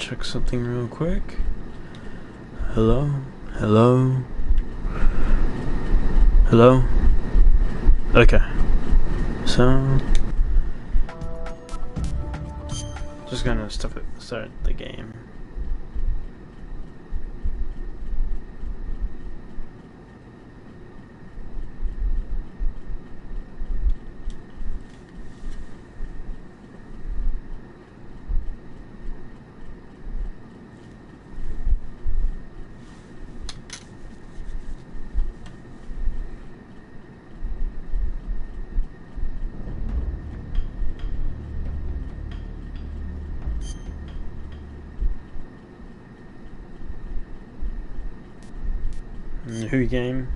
check something real quick. Hello? Hello? Hello? Okay. So just gonna start the game. Who game?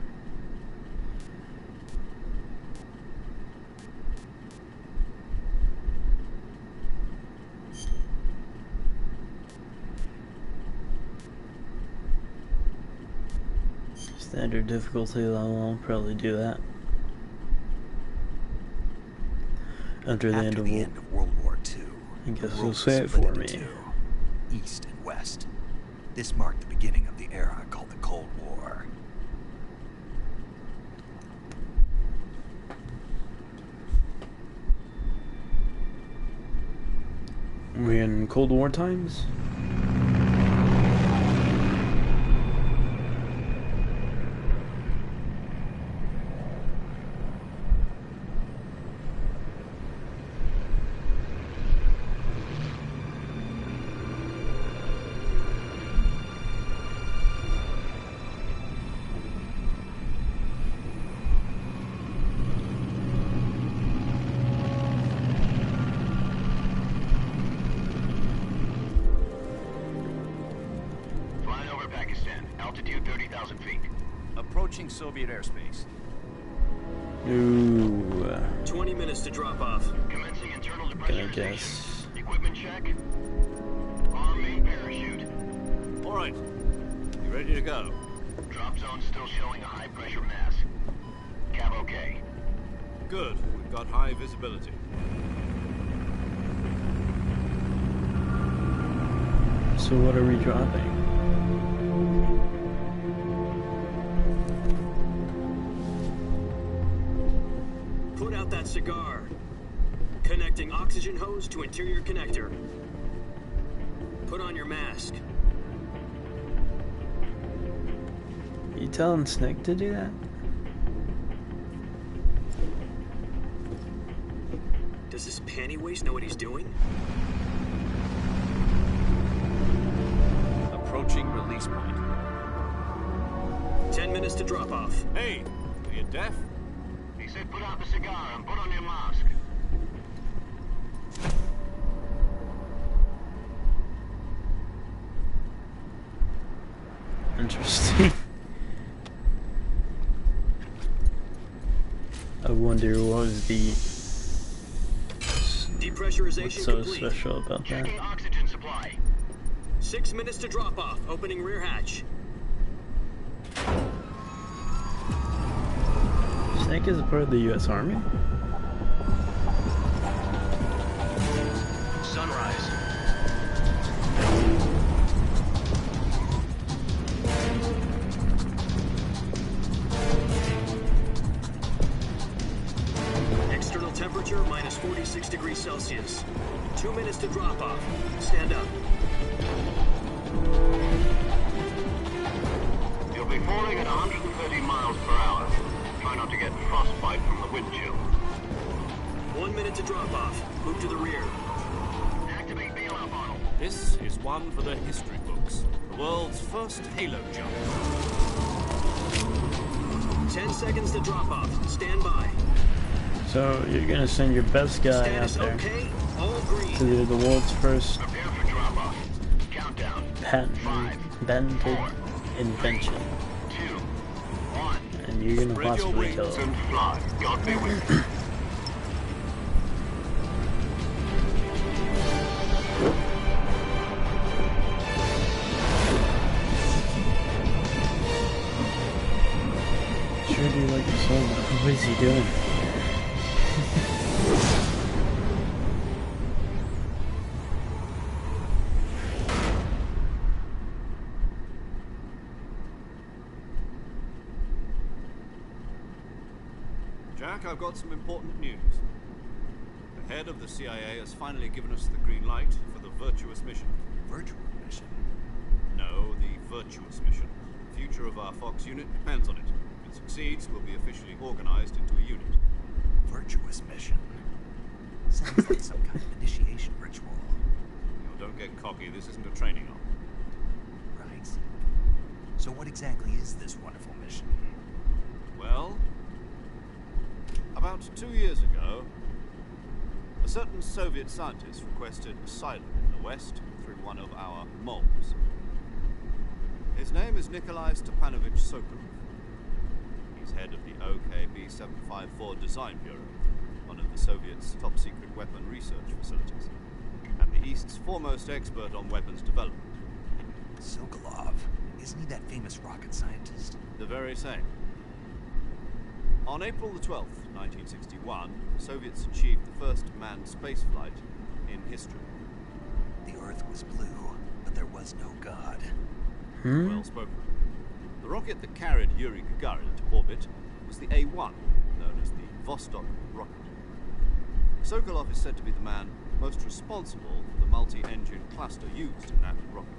Standard difficulty level, I'll probably do that. After the end of World War II, I guess you'll say it for me. East and West. This marked the beginning of the era called the Cold War. We in Cold War times? Altitude 30,000 feet. Approaching Soviet airspace. Ooh. 20 minutes to drop off. Commencing internal Gonna depressurization. guess. Equipment check. Arm main parachute. All right. You ready to go? Drop zone still showing a high pressure mass. Cav okay. Good. We've got high visibility. So what are we dropping? Put out that cigar. Connecting oxygen hose to interior connector. Put on your mask. You telling Snick to do that? Does this panty waste know what he's doing? Approaching release point. 10 minutes to drop off. Hey, are you deaf? He said put out the cigar and put on your mask. Interesting. I wonder what was the Depressurization what's so complete. special about that. Checking oxygen supply. 6 minutes to drop off. Opening rear hatch. Snake is a part of the U.S. Army? Sunrise. External temperature minus 46 degrees Celsius. 2 minutes to drop off. Stand up. You'll be falling at 130 miles per hour. Try not to get frostbite from the wind chill. 1 minute to drop off. Move to the rear. Activate BLR model. This is one for the history books. The world's first halo jump. 10 seconds to drop off. Stand by. So you're gonna send your best guy out Status there okay. All green. to do the world's first Prepare for drop off. Countdown. patented invention, 2, 1. and you're gonna Spread your possibly wings kill him. And fly. God be with you. Sure do like the song. What is he doing? Jack, I've got some important news. The head of the CIA has finally given us the green light for the Virtuous mission. Virtual mission? No, the Virtuous mission. The future of our Fox unit depends on it. If it succeeds, we'll be officially organized into a unit. Virtuous mission? Sounds like some kind of initiation ritual. Don't get cocky, this isn't a training arm. Right. So what exactly is this wonderful mission? Well, about 2 years ago, a certain Soviet scientist requested asylum in the West through one of our moles. His name is Nikolai Stepanovich Sokolov. He's head of the OKB 754 Design Bureau, one of the Soviets' top-secret weapon research facilities, and the East's foremost expert on weapons development. Sokolov? Isn't he that famous rocket scientist? The very same. On April the 12th, 1961, the Soviets achieved the first manned spaceflight in history. The Earth was blue, but there was no God. Well spoken. The rocket that carried Yuri Gagarin into orbit was the A-1, known as the Vostok rocket. Sokolov is said to be the man most responsible for the multi-engine cluster used in that rocket.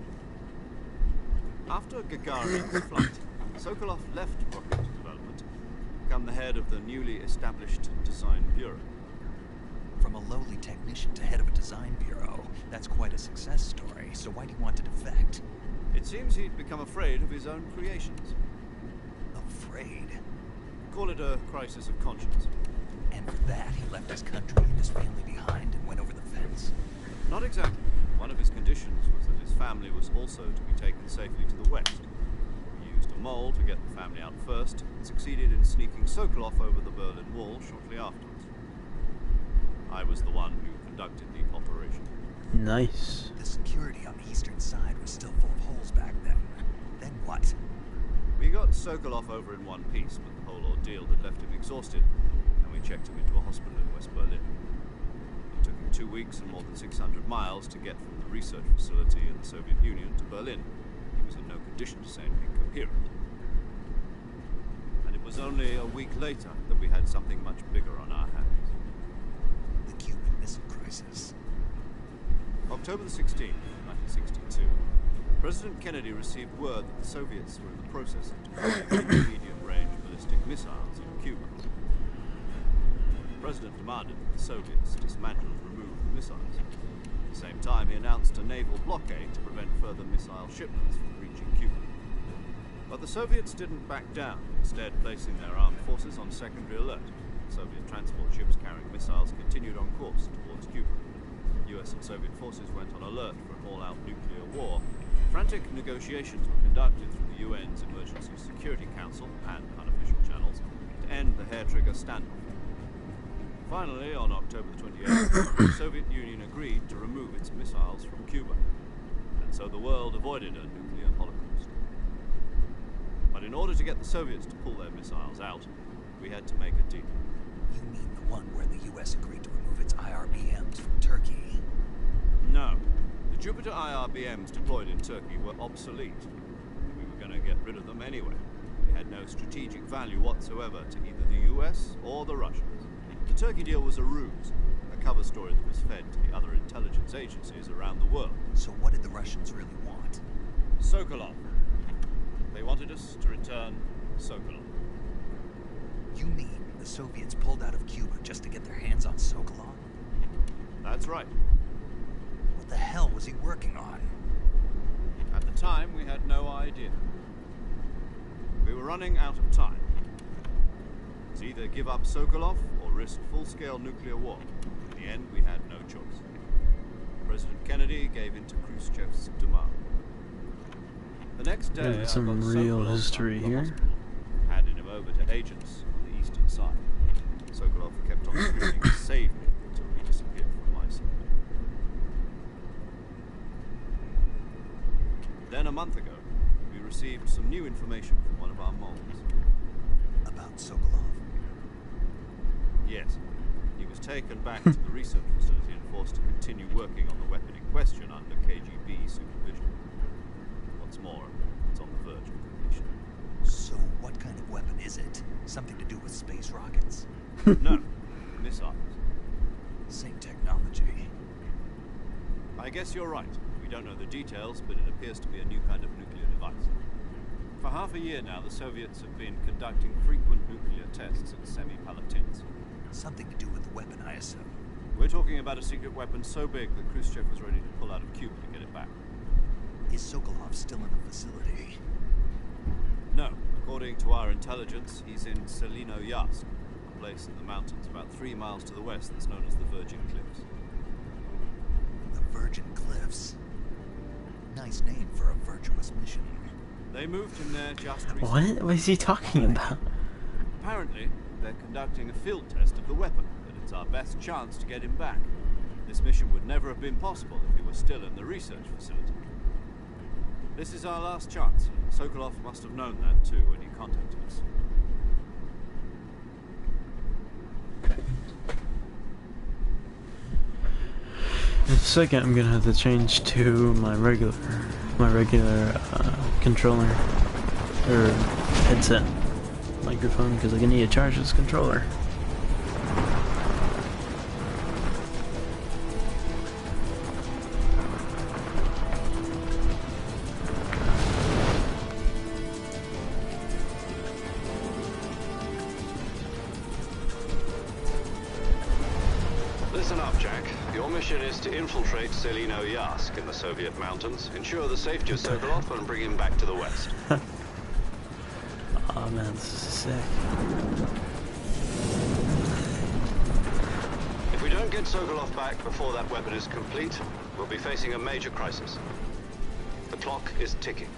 After Gagarin's flight, Sokolov left rocket development to become the head of the newly established Design Bureau. From a lowly technician to head of a design bureau, that's quite a success story, so why do you want to defect? It seems he'd become afraid of his own creations. Afraid? Call it a crisis of conscience. And for that, he left his country and his family behind and went over the fence? Not exactly. One of his conditions was that his family was also to be taken safely to the west. He used a mole to get the family out first, and succeeded in sneaking Sokolov over the Berlin Wall shortly afterwards. I was the one who conducted the operation. Nice. The security on the eastern side was still full of holes back then. Then what? We got Sokolov over in one piece, but the whole ordeal had left him exhausted, and we checked him into a hospital in West Berlin. It took him 2 weeks and more than 600 miles to get from the research facility in the Soviet Union to Berlin. He was in no condition to say anything coherent. And it was only a week later that we had something much bigger on our hands. The Cuban Missile Crisis. October the 16th, 1962, President Kennedy received word that the Soviets were in the process of deploying intermediate-range ballistic missiles in Cuba. The President demanded that the Soviets dismantle and remove the missiles. At the same time, he announced a naval blockade to prevent further missile shipments from reaching Cuba. But the Soviets didn't back down, instead placing their armed forces on secondary alert. Soviet transport ships carrying missiles continued on course towards Cuba. US and Soviet forces went on alert for an all-out nuclear war. Frantic negotiations were conducted through the UN's Emergency Security Council and unofficial channels to end the hair-trigger standoff. Finally, on October 28th, the Soviet Union agreed to remove its missiles from Cuba, and so the world avoided a nuclear holocaust. But in order to get the Soviets to pull their missiles out, we had to make a deal. You mean the one where the US agreed to remove its IRBMs from Turkey? No. The Jupiter IRBMs deployed in Turkey were obsolete. We were going to get rid of them anyway. They had no strategic value whatsoever to either the US or the Russians. The Turkey deal was a ruse, a cover story that was fed to the other intelligence agencies around the world. So what did the Russians really want? Sokolov. They wanted us to return Sokolov. You mean the Soviets pulled out of Cuba just to get their hands on Sokolov? That's right. What the hell was he working on? At the time, we had no idea. We were running out of time. It's either give up Sokolov or risk full-scale nuclear war. In the end, we had no choice. President Kennedy gave in to Khrushchev's demand. The next day, Yeah, I some got real Sokolov history out of the here. hospital, handed him over to agents on the eastern side. Sokolov kept on screaming, "Save me," until he disappeared from my sight. Then a month ago, we received some new information from one of our moles. About Sokolov? Yes. He was taken back to the research facility and forced to continue working on the weapon in question under KGB supervision. What's more, it's on the verge of completion. So what kind of weapon is it? Something to do with space rockets? No, missiles. Same technology. I guess you're right. We don't know the details, but it appears to be a new kind of nuclear device. For half a year now, the Soviets have been conducting frequent nuclear tests at Semipalatinsk. Something to do with the weapon, I assume. We're talking about a secret weapon so big that Khrushchev was ready to pull out of Cuba to get it back. Is Sokolov still in the facility? No. According to our intelligence, he's in Selino Yask, a place in the mountains about 3 miles to the west that's known as the Virgin Cliffs. The Virgin Cliffs. Nice name for a virtuous mission. They moved him there just recently. What? What is he talking about? Apparently, they're conducting a field test of the weapon, but it's our best chance to get him back. This mission would never have been possible if he were still in the research facility. This is our last chance. Sokolov must have known that too when he contacted us. In a second, I'm gonna have to change to my regular controller or headset microphone because I'm gonna need to charge this controller. Listen up, Jack. Your mission is to infiltrate Selino Yask in the Soviet mountains, ensure the safety of Sokolov, and bring him back to the west. Oh man, this is sick. If we don't get Sokolov back before that weapon is complete, we'll be facing a major crisis. The clock is ticking.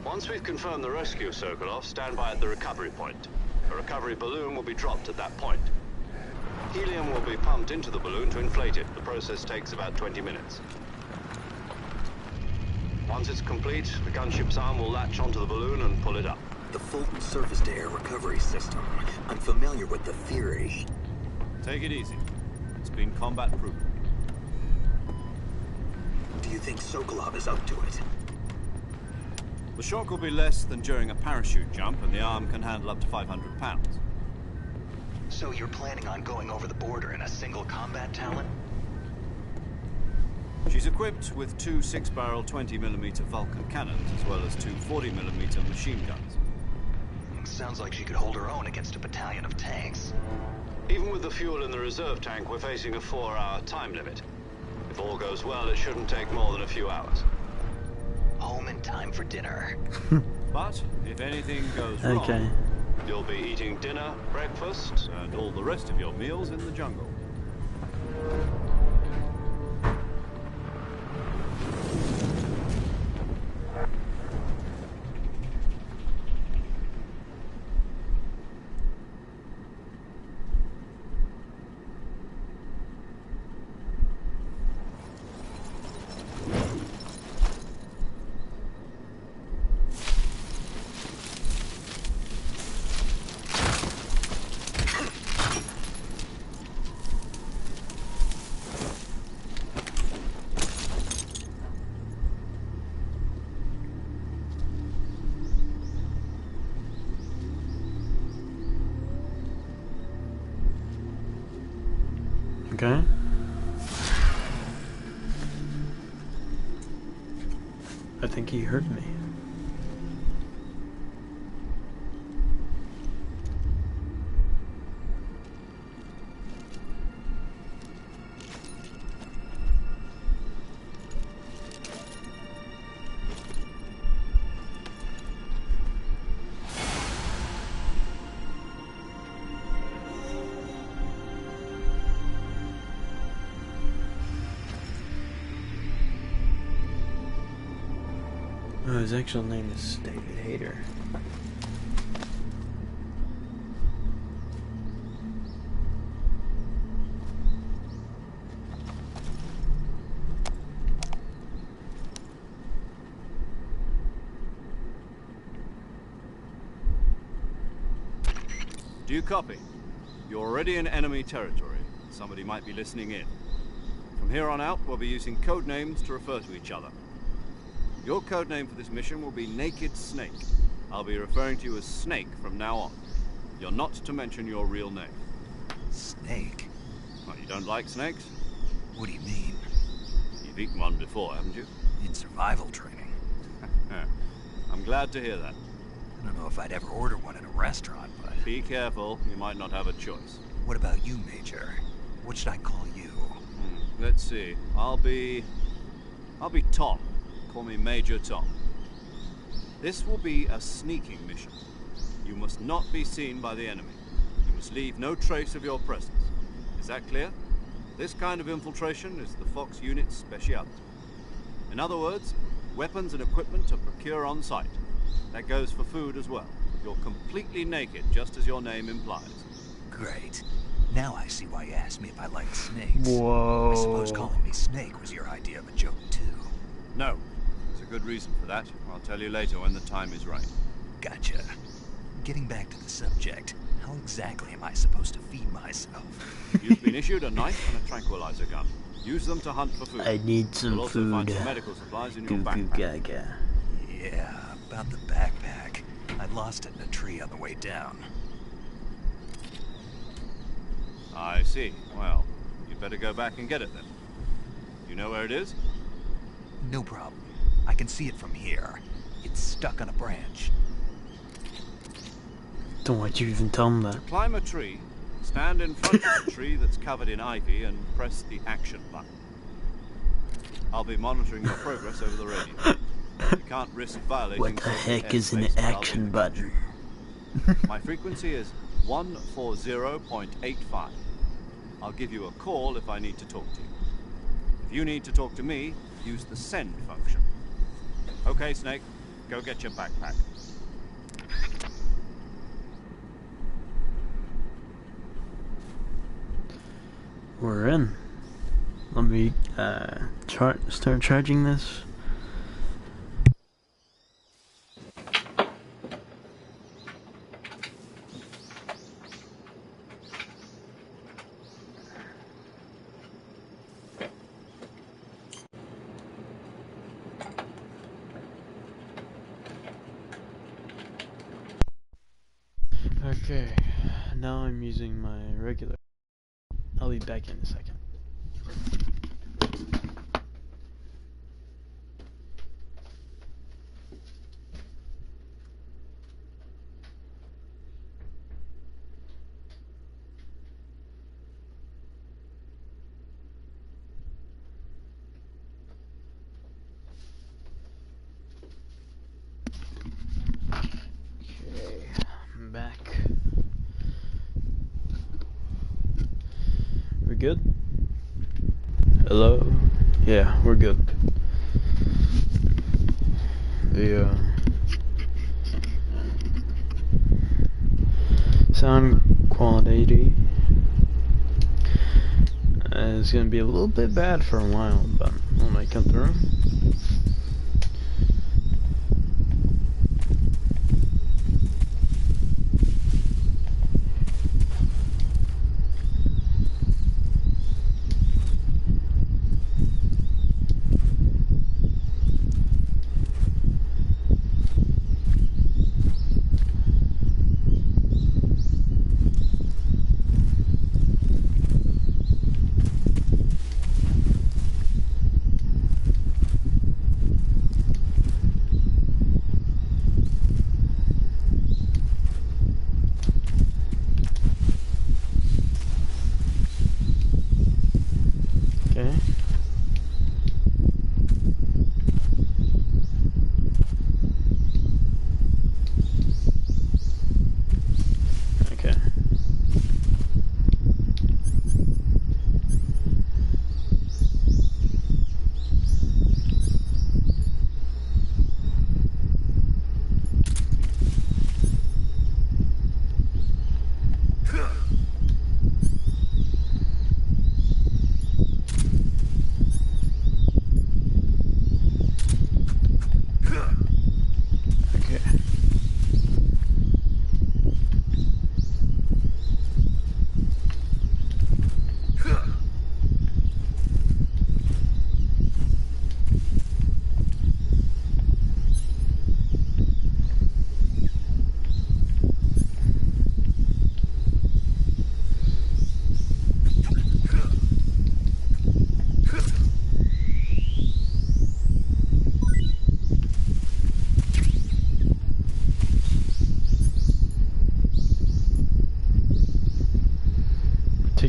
Once we've confirmed the rescue of Sokolov, stand by at the recovery point. A recovery balloon will be dropped at that point. Helium will be pumped into the balloon to inflate it. The process takes about 20 minutes. Once it's complete, the gunship's arm will latch onto the balloon and pull it up. The Fulton surface-to-air recovery system. I'm familiar with the theory. Take it easy. It's been combat-proven. Do you think Sokolov is up to it? The shock will be less than during a parachute jump, and the arm can handle up to 500 pounds. So you're planning on going over the border in a single combat Talon? She's equipped with 2 6-barrel 20mm Vulcan cannons, as well as 2 40mm machine guns. Sounds like she could hold her own against a battalion of tanks. Even with the fuel in the reserve tank, we're facing a 4-hour time limit. If all goes well, it shouldn't take more than a few hours. Home in time for dinner. But if anything goes wrong, Okay. You'll be eating dinner, breakfast, and all the rest of your meals in the jungle. Okay. I think he heard me. Oh, his actual name is David Hayter. Do you copy? You're already in enemy territory. Somebody might be listening in. From here on out, we'll be using code names to refer to each other. Your code name for this mission will be Naked Snake. I'll be referring to you as Snake from now on. You're not to mention your real name. Snake? Well, you don't like snakes? What do you mean? You've eaten one before, haven't you? In survival training. I'm glad to hear that. I don't know if I'd ever order one in a restaurant, but... Be careful, you might not have a choice. What about you, Major? What should I call you? Let's see. I'll be Tom. Call me Major Tom. This will be a sneaking mission. You must not be seen by the enemy. You must leave no trace of your presence. Is that clear? This kind of infiltration is the Fox unit's specialty. In other words, weapons and equipment are procured on site. That goes for food as well. You're completely naked, just as your name implies. Great. Now I see why you asked me if I liked snakes. Whoa. I suppose calling me Snake was your idea of a joke, too. No. There's a good reason for that. I'll tell you later when the time is right. Gotcha. Getting back to the subject, how exactly am I supposed to feed myself? You've been issued a knife and a tranquilizer gun. Use them to hunt for food. I need some You'll also find food. some medical supplies in your Goo goo backpack. gaga. Yeah, about the backpack. I lost it in a tree on the way down. I see. Well, you'd better go back and get it then. You know where it is? No problem. I can see it from here. It's stuck on a branch. Don't want you to even tell him that. Climb a tree, stand in front of the tree that's covered in ivy, and press the action button. I'll be monitoring your progress over the radio. You can't risk violating... What the heck is an airspace, but I'll be action in button? My frequency is 140.85. I'll give you a call if I need to talk to you. If you need to talk to me, use the send function. Okay, Snake, go get your backpack. We're in. Let me start charging this. Okay, now I'm using my regular. I'll be back in a second. Okay, I'm back. We're good? Hello? Yeah, we're good. The sound quality is gonna be a little bit bad for a while, but we'll make it through.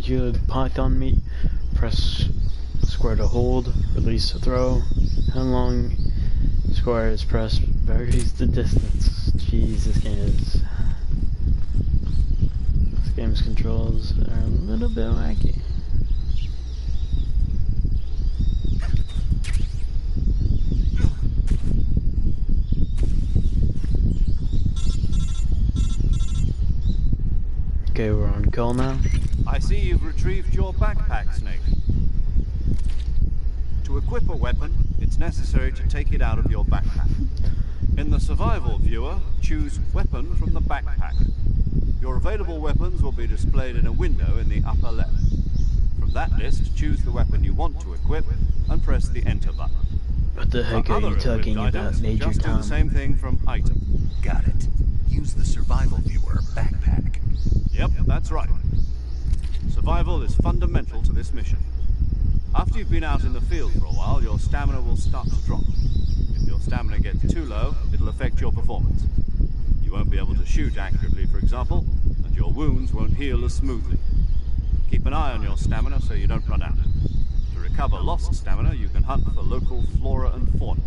you python meat? Press square to hold, release to throw. How long square is pressed varies the distance. Jeez, this game's controls are a little bit wacky. Okay, we're on call now. I see you've retrieved your backpack, Snake. To equip a weapon, it's necessary to take it out of your backpack. In the survival viewer, choose Weapon from the backpack. Your available weapons will be displayed in a window in the upper left. From that list, choose the weapon you want to equip and press the Enter button. What the heck are you talking about, Major Just do Tom? the same thing from Item. Got it. Use the survival viewer backpack. Yep, that's right. Survival is fundamental to this mission. After you've been out in the field for a while, your stamina will start to drop. If your stamina gets too low, it'll affect your performance. You won't be able to shoot accurately, for example, and your wounds won't heal as smoothly. Keep an eye on your stamina so you don't run out. To recover lost stamina, you can hunt for local flora and fauna.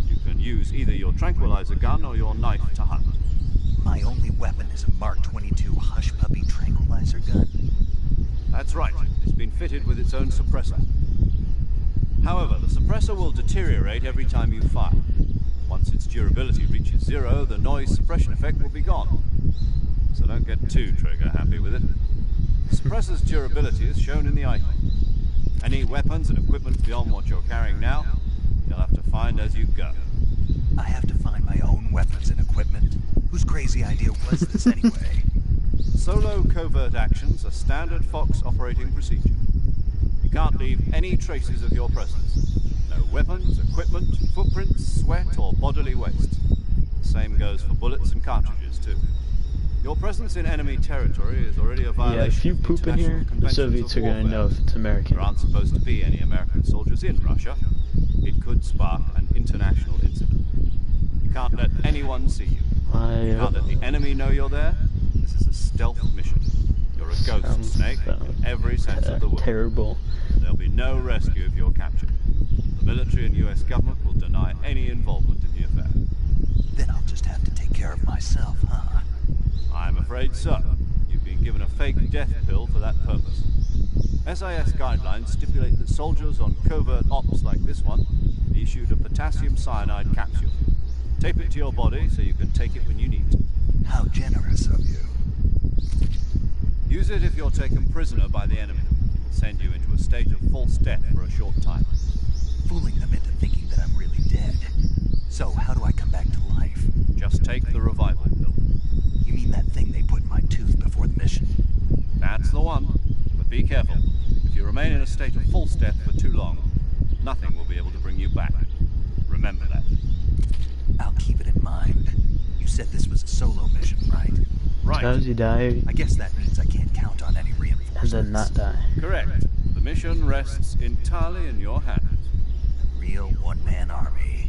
You can use either your tranquilizer gun or your knife to hunt. My only weapon is a Mark 22 Hush Puppy tranquilizer gun. That's right. It's been fitted with its own suppressor. However, the suppressor will deteriorate every time you fire. Once its durability reaches 0, the noise suppression effect will be gone. So don't get too trigger happy with it. The suppressor's durability is shown in the icon. Any weapons and equipment beyond what you're carrying now, you'll have to find as you go. I have to find my own weapons and equipment? Whose crazy idea was this anyway? Solo covert actions are standard Fox operating procedure. You can't leave any traces of your presence. No weapons, equipment, footprints, sweat, or bodily waste. The same goes for bullets and cartridges, too. Your presence in enemy territory is already a violation. Yeah, if you of poop in international here, the conventions Soviets of are gonna warfare. know if it's American. There aren't supposed to be any American soldiers in Russia. It could spark an international incident. You can't let anyone see you. You can't let the enemy know you're there. This is a stealth mission. You're a ghost, Snake, in every sense of the word. Terrible. There'll be no rescue if you're captured. The military and US government will deny any involvement in the affair. Then I'll just have to take care of myself, huh? I'm afraid so. You've been given a fake death pill for that purpose. SIS guidelines stipulate that soldiers on covert ops like this one be issued a potassium cyanide capsule. Tape it to your body so you can take it when you need to. How generous of you. Use it if you're taken prisoner by the enemy. It will send you into a state of false death for a short time. Fooling them into thinking that I'm really dead. So, how do I come back to life? Just take the revival pill. You mean that thing they put in my tooth before the mission? That's the one. But be careful. If you remain in a state of false death for too long, nothing will be able to bring you back. Remember that. I'll keep it in mind. You said this was a solo mission, right? Right. How does he die I guess that means I can't count on any and reinforcements. then not die? Correct. The mission rests entirely in your hands. A real one-man army.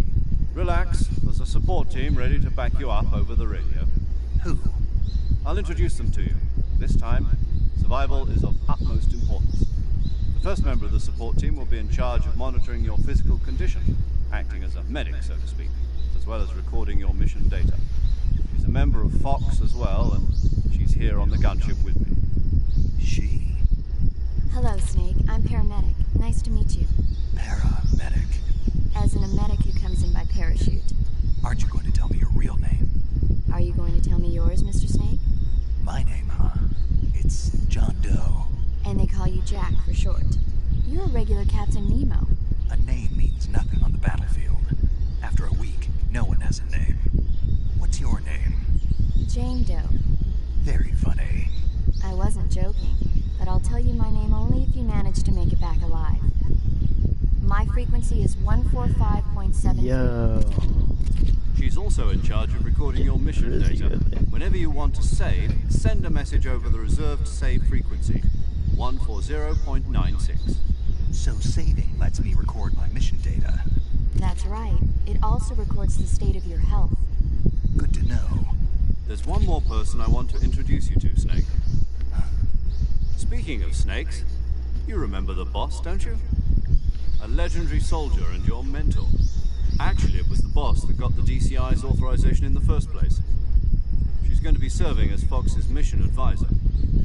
Relax. There's a support team ready to back you up over the radio. Who? I'll introduce them to you. This time, survival is of utmost importance. The first member of the support team will be in charge of monitoring your physical condition, acting as a medic, so to speak, as well as recording your mission data. She's a member of Fox as well, and she's here on the gunship with me. She? Hello, Snake. I'm paramedic. Nice to meet you. Paramedic. As in a medic who comes in by parachute. Aren't you going to tell me your real name? Are you going to tell me yours, Mr. Snake? My name, huh? It's John Doe. And they call you Jack for short. You're a regular Captain Nemo. A name means nothing on the battlefield. After a week, no one has a name. What's your name? Jane Doe. Very funny. I wasn't joking, but I'll tell you my name only if you manage to make it back alive. My frequency is 145.7. Yo. She's also in charge of recording your mission Really data. good. Whenever you want to save, send a message over the reserved save frequency, 140.96. So saving lets me record my mission data. That's right. It also records the state of your health. Good to know. There's one more person I want to introduce you to, Snake. Speaking of snakes, you remember the boss, don't you? A legendary soldier and your mentor. Actually, it was the boss that got the DCI's authorization in the first place. She's going to be serving as Fox's mission advisor.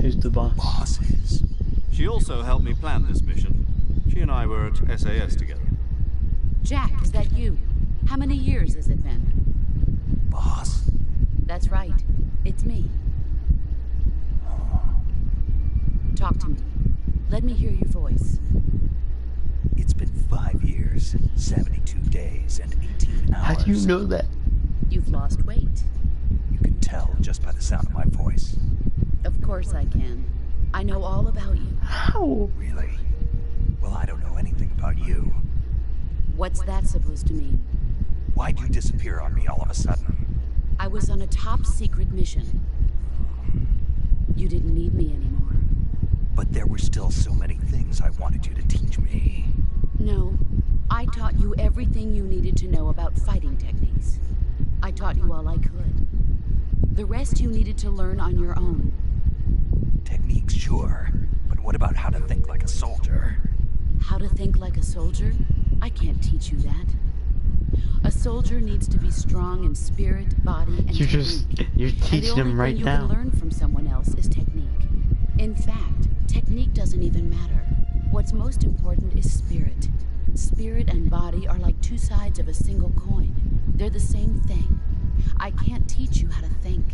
Who's the boss? Bosses. She also helped me plan this mission. She and I were at SAS together. Jack, is that you? How many years has it been? Boss? That's right. It's me. Talk to me. Let me hear your voice. It's been 5 years, 72 days, and 18 hours. How do you know that? You've lost weight. You can tell just by the sound of my voice. Of course I can. I know all about you. How? Really? Well, I don't know anything about you. What's that supposed to mean? Why'd you disappear on me all of a sudden? I was on a top secret mission. You didn't need me anymore. But there were still so many things I wanted you to teach me. No. I taught you everything you needed to know about fighting techniques. I taught you all I could. The rest you needed to learn on your own. Techniques, sure. But what about how to think like a soldier? How to think like a soldier? I can't teach you that. A soldier needs to be strong in spirit, body, and technique. You're teaching them right and the only thing now. you can learn from someone else is technique. In fact, technique doesn't even matter. What's most important is spirit. Spirit and body are like two sides of a single coin. They're the same thing. I can't teach you how to think.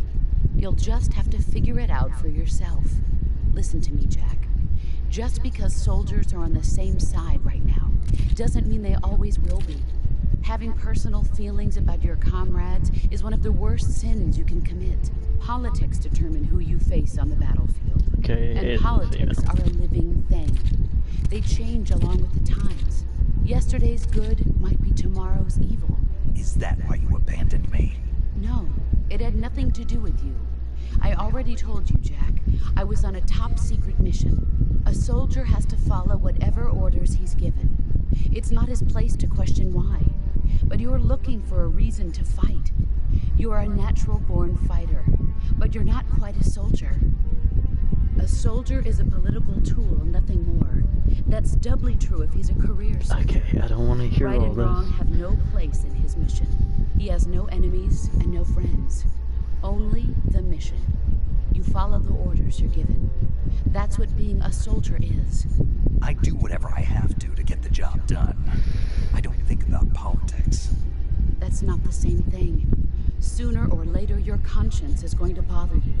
You'll just have to figure it out for yourself. Listen to me, Jack. Just because soldiers are on the same side right now doesn't mean they always will be. Having personal feelings about your comrades is one of the worst sins you can commit. Politics determine who you face on the battlefield. Okay, And politics are a living thing. They change along with the times. Yesterday's good might be tomorrow's evil. Is that why you abandoned me? No, it had nothing to do with you. I already told you, Jack. I was on a top secret mission. A soldier has to follow whatever orders he's given. It's not his place to question why. But you're looking for a reason to fight. You are a natural-born fighter, but you're not quite a soldier. A soldier is a political tool, nothing more. That's doubly true if he's a career soldier. Okay, I don't want to hear Right all and wrong this. have no place in his mission. He has no enemies and no friends. Only the mission. You follow the orders you're given. That's what being a soldier is. I do whatever I have to get the job done. I don't think about politics. That's not the same thing. Sooner or later, your conscience is going to bother you.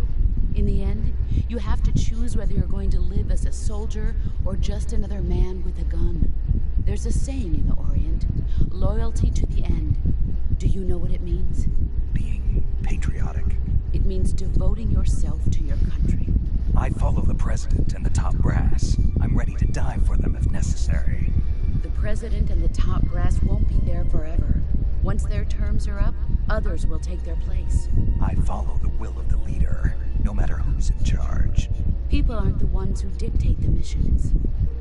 In the end, you have to choose whether you're going to live as a soldier or just another man with a gun. There's a saying in the Orient, loyalty to the end. Do you know what it means? Being patriotic. It means devoting yourself to your country. I follow the president and the top brass. I'm ready to die for them if necessary. The president and the top brass won't be there forever. Once their terms are up, others will take their place. I follow the will of the leader, no matter who's in charge. People aren't the ones who dictate the missions.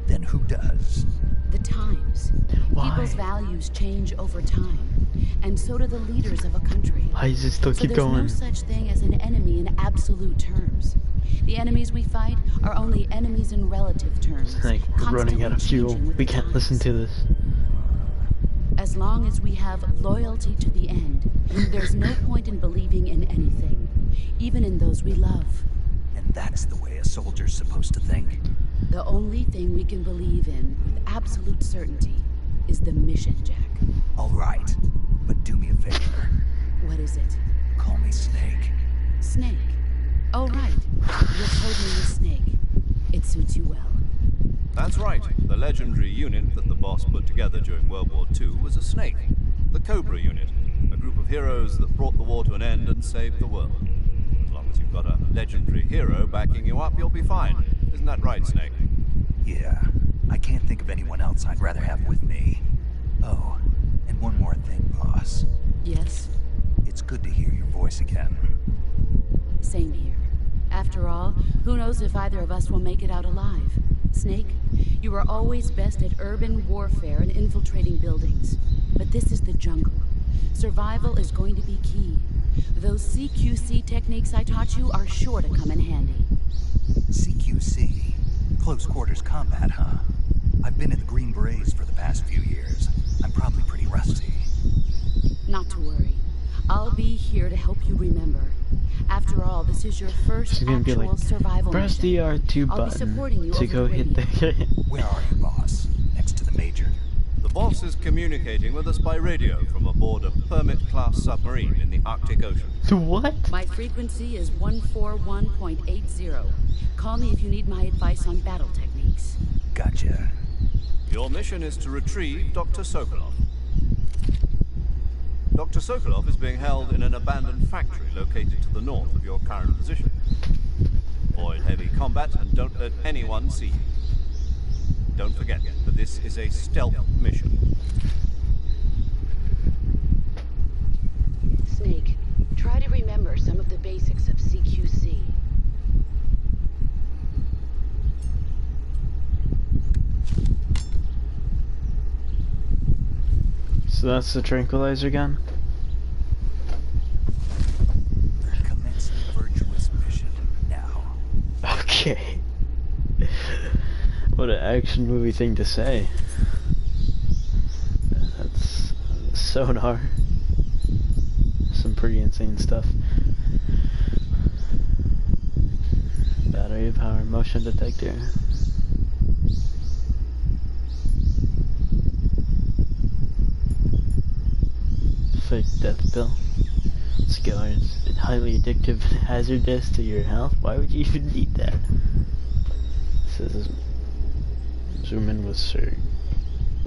Then who does? The times. Why? People's values change over time, and so do the leaders of a country. Why does it still So keep there's going? no such thing as an enemy in absolute terms. The enemies we fight are only enemies in relative terms. Like, we're running out of constantly fuel. changing with We the can't listen times. to this. As long as we have loyalty to the end, there's no point in believing in anything, even in those we love. And that's the way a soldier's supposed to think. The only thing we can believe in with absolute certainty is the mission, Jack. All right, but do me a favor. What is it? Call me Snake. Snake. Oh, right. Your code name is Snake. It suits you well. That's right. The legendary unit that the boss put together during World War II was a snake. The Cobra unit. A group of heroes that brought the war to an end and saved the world. As long as you've got a legendary hero backing you up, you'll be fine. Isn't that right, Snake? Yeah, I can't think of anyone else I'd rather have with me. Oh, and one more thing, boss. Yes? It's good to hear your voice again. Same here. After all, who knows if either of us will make it out alive? Snake, you were always best at urban warfare and infiltrating buildings. But this is the jungle. Survival is going to be key. Those CQC techniques I taught you are sure to come in handy. CQC. Close quarters combat, huh? I've been in the Green Berets for the past few years. I'm probably pretty rusty. Not to worry. I'll be here to help you remember. After all, this is your first She's gonna be actual like, survival press the mission. R2 I'll be supporting button you to over go the hit radio. the... Where are you, boss? Next to the Major? The boss is communicating with us by radio from aboard a Permit-class submarine in the Arctic Ocean. What? My frequency is 141.80. Call me if you need my advice on battle techniques. Gotcha. Your mission is to retrieve Dr. Sokolov. Dr. Sokolov is being held in an abandoned factory located to the north of your current position. Avoid heavy combat and don't let anyone see you. Don't forget that this is a stealth mission. Snake, try to remember some of the basics of CQC. So that's the tranquilizer gun? Commencing virtuous mission now. Okay. What an action movie thing to say. That's sonar. Some pretty insane stuff. Battery powered motion detector. Fake death pill. Scar is highly addictive and hazardous to your health. Why would you even need that? This is zoom in with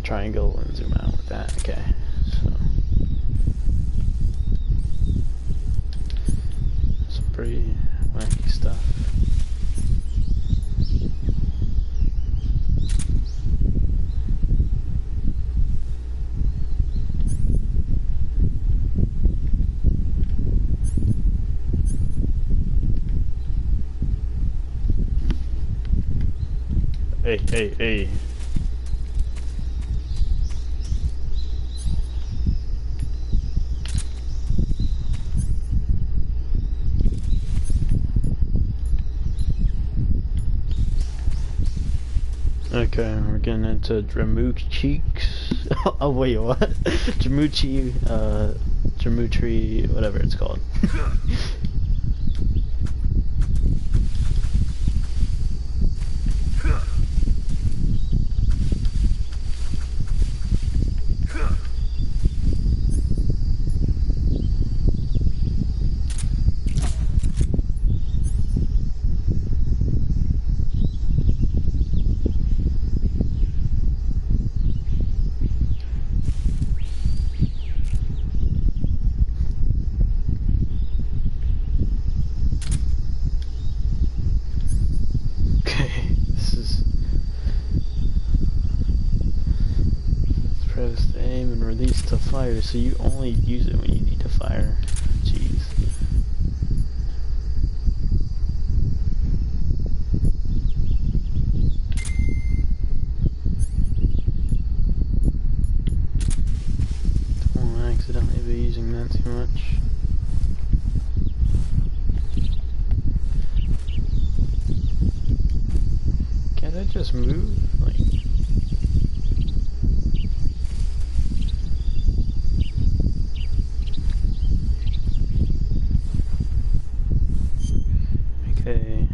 triangle and zoom out with that. Okay, so some pretty wacky stuff. Hey. Okay, we're getting into Dramuchi's. Oh wait, what? Dramutri, whatever it's called. To fire, so you only use it when you need to fire. Jeez. Don't want to accidentally be using that too much. Can't I just move? Like... Okay.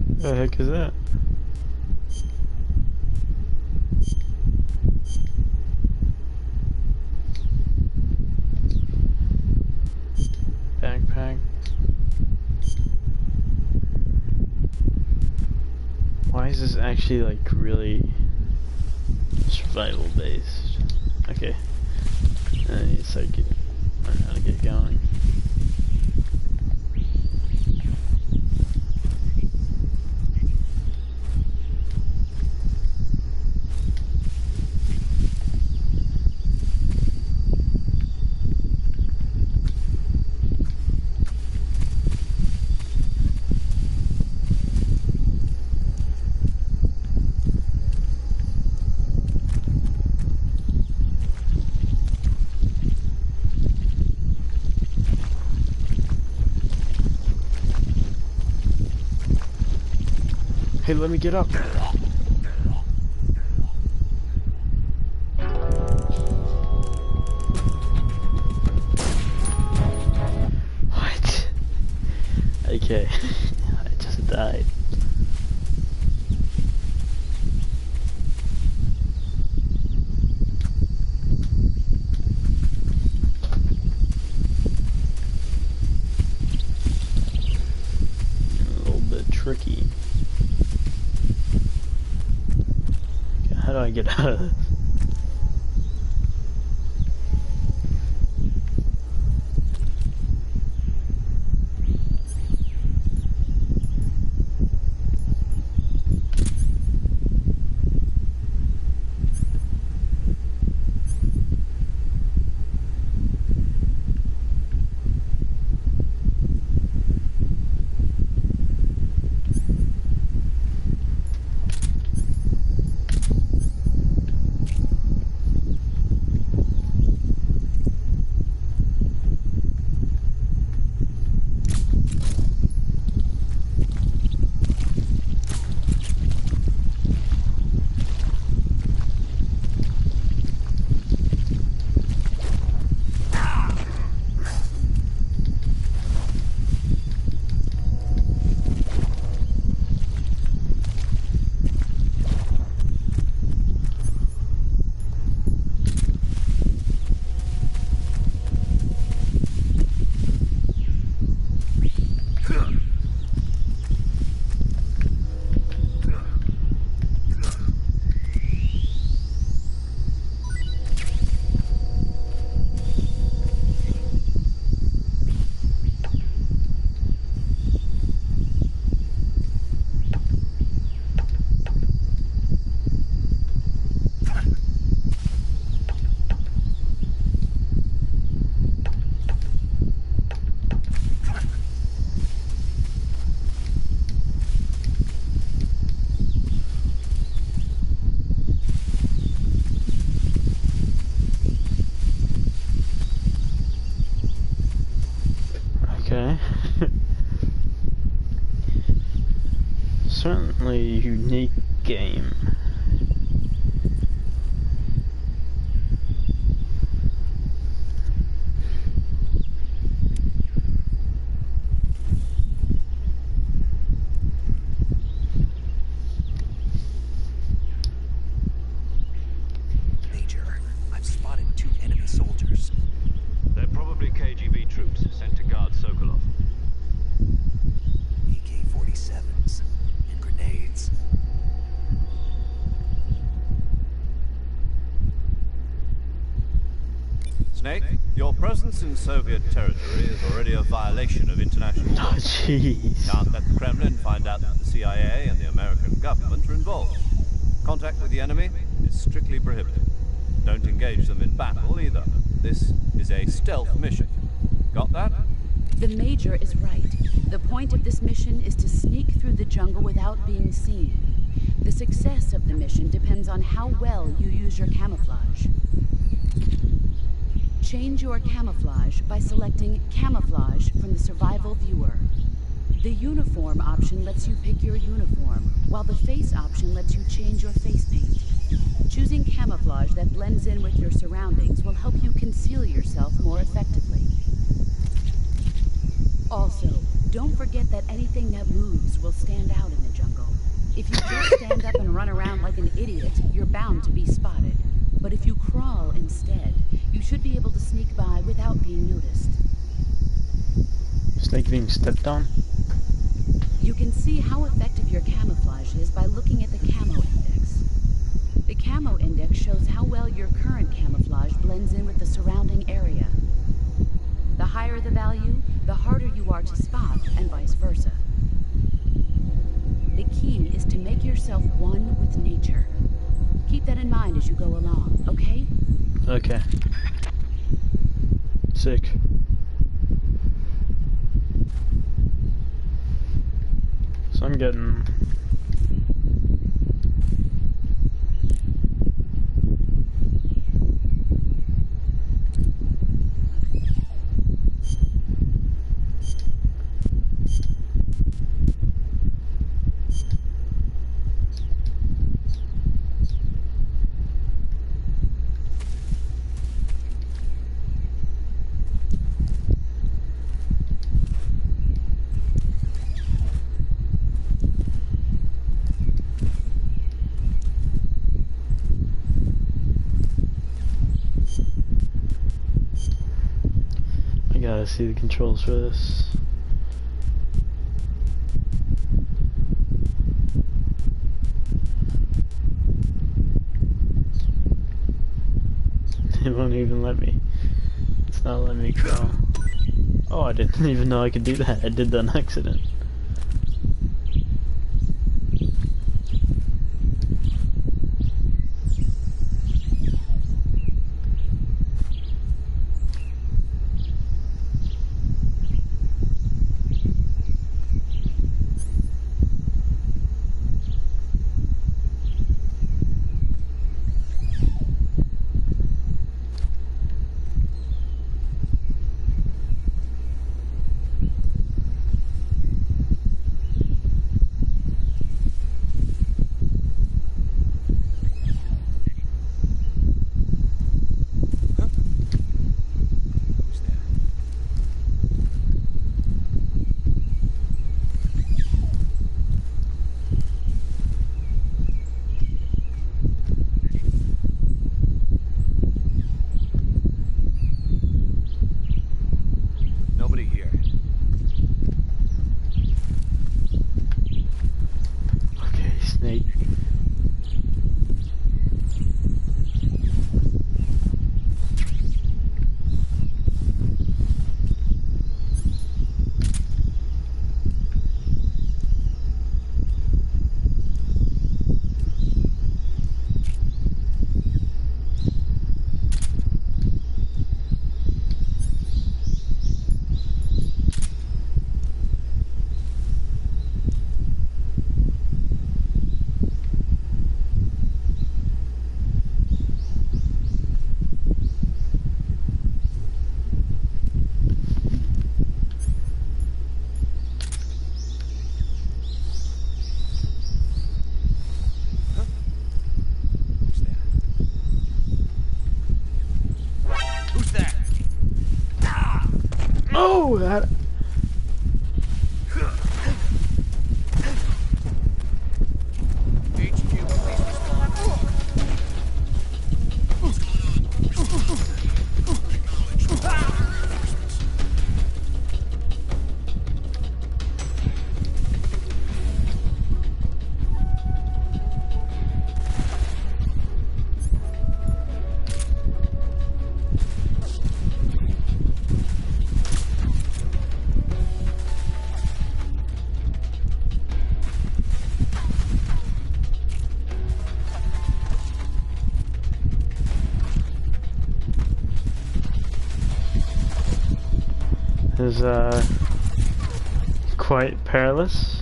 What the heck is that? Backpack. Why is this actually like really survival based? Okay. I need to start learn how to get going. let me get up. What? Okay. I just died. Tricky. How do I get out of this? Certainly a unique game. Major, I've spotted 2 enemy soldiers. They're probably KGB troops sent to guard Sokolov. AK-47s and grenades. Snake, your presence in Soviet territory is already a violation of international law. Oh, jeez. Can't let the Kremlin find out that the CIA and the American government are involved. Contact with the enemy is strictly prohibited. Don't engage them in battle either. This is a stealth mission. Got that? The Major is right. The point of this mission is to sneak through the jungle without being seen. The success of the mission depends on how well you use your camouflage. Change your camouflage by selecting Camouflage from the Survival Viewer. The Uniform option lets you pick your uniform, while the Face option lets you change your face paint. Choosing camouflage that blends in with your surroundings will help you conceal yourself more effectively. Also, don't forget that anything that moves will stand out in the jungle. If you just stand up and run around like an idiot, you're bound to be spotted. But if you crawl instead, you should be able to sneak by without being noticed. Snake being stepped on? You can see how effective your camouflage is by looking at the camo index. The camo index shows how well your current camouflage blends in with the surrounding area. The higher the value, the harder you are to spot, and vice versa. The key is to make yourself one with nature. Keep that in mind as you go along, okay? Okay. Sick. So I'm getting... gotta see the controls for this. It won't even let me. It's not letting me crawl. Oh, I didn't even know I could do that. I did that on accident. Oh, that. Is quite perilous.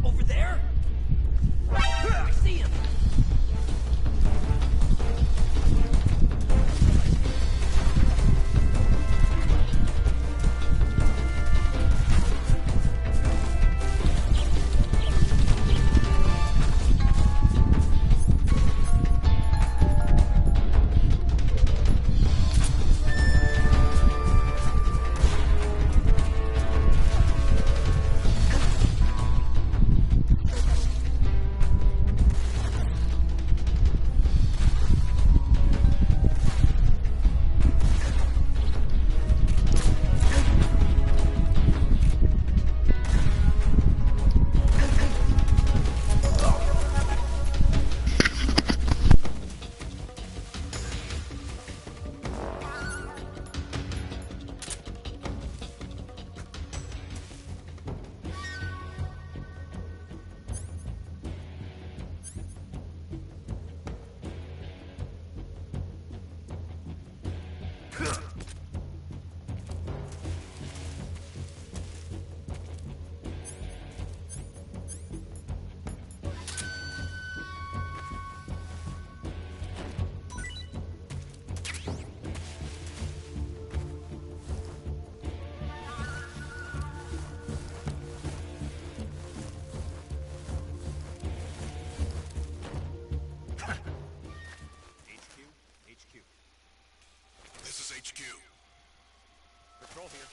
Over there? I see him. HQ. Patrol here.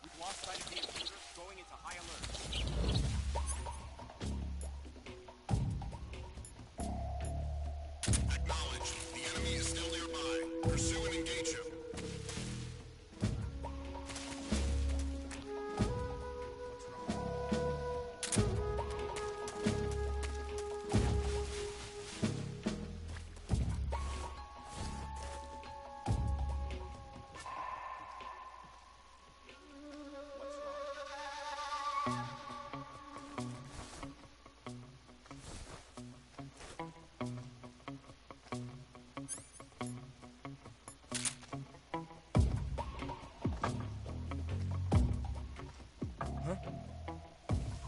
We've lost sight of the intruder, going into high alert.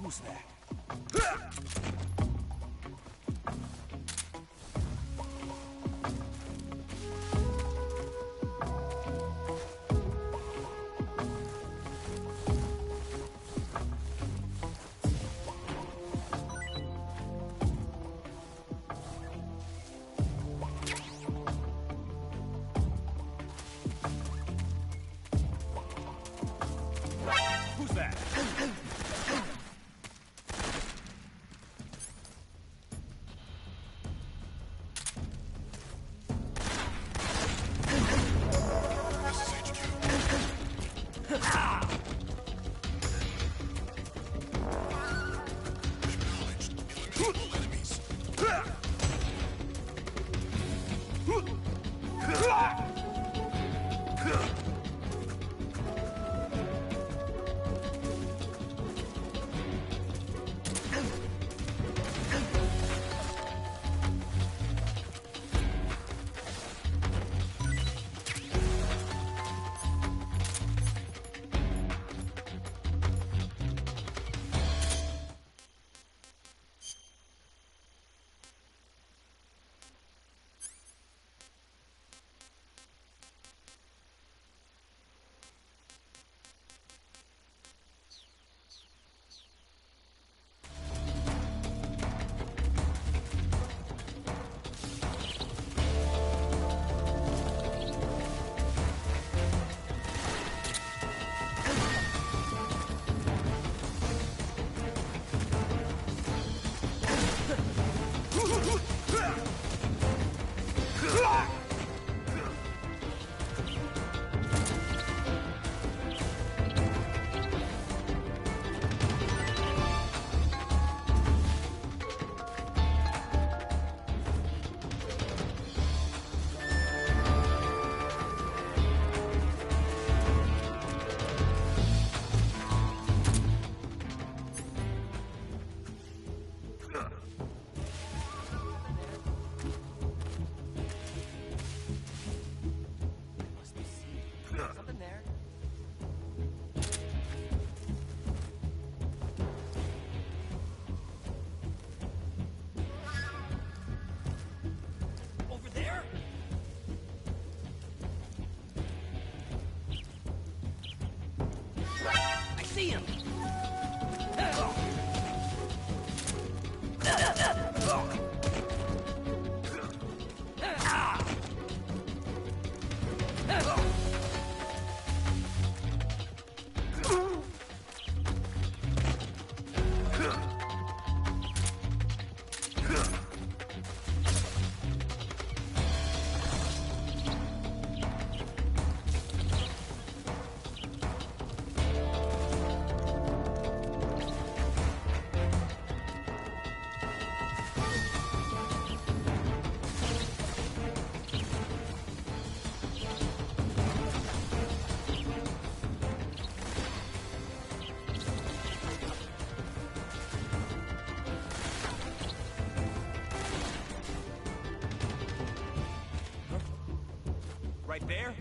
Who's that? Who's that? Right there?